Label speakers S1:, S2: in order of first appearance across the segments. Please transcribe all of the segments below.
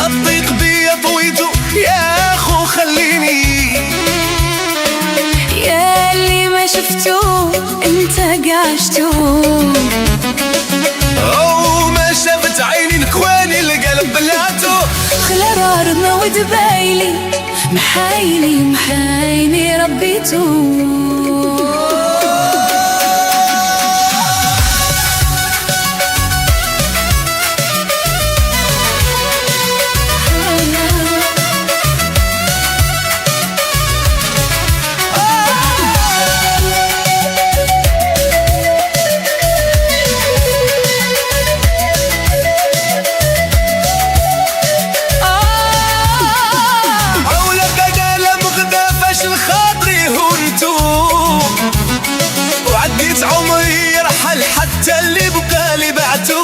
S1: الضيق بيا طويتو يا خو خليني.
S2: يا اللي ما شفتو انت قاشتو،
S1: او ما شافت عيني نكواني القلب بلاتو.
S2: خلا رارنا ودبايلي محايني محايني ربيتو.
S1: عمري يرحل حتى اللي بقالي بعتو.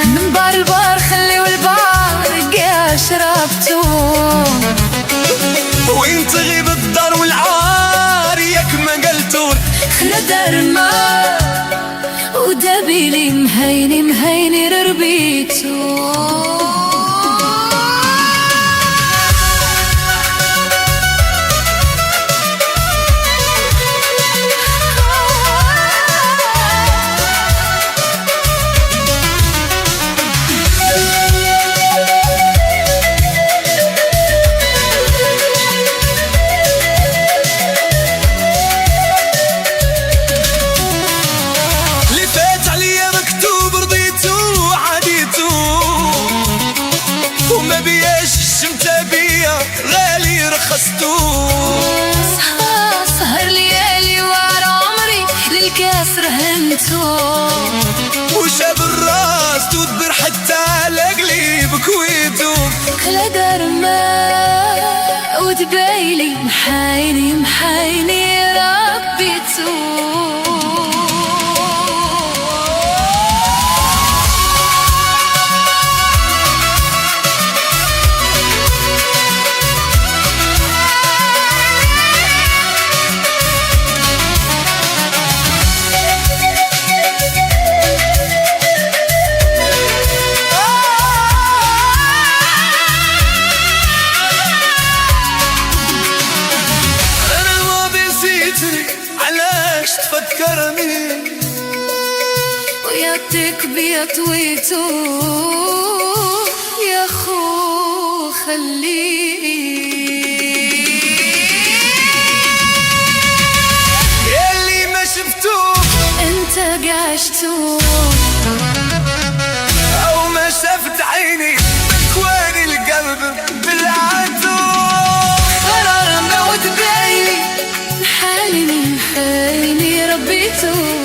S2: من بار البار خليو البار قا شربتو.
S1: وين تغيب الدار والعار ياك ما قلتون.
S2: خلا دار ما ودبيلي مهيني مهيني ربيتو.
S1: غالي رخصتو.
S2: سهر ليالي ورا عمري للكاس رهنتو.
S1: وشاب الراس تدبر حتى لقلي بكويتو.
S2: خلا دار ما ودبايلي محايني محايني ربيتو.
S1: علاش تفكرني
S2: وياتك بيا طويتو يا خو خليني.
S1: ياللي ما شفتو
S2: انت قاشتو،
S1: او ما شافت عيني كواني القلب بلعتو.
S2: قرارنا ودبايلي محايني محايني ربيتو.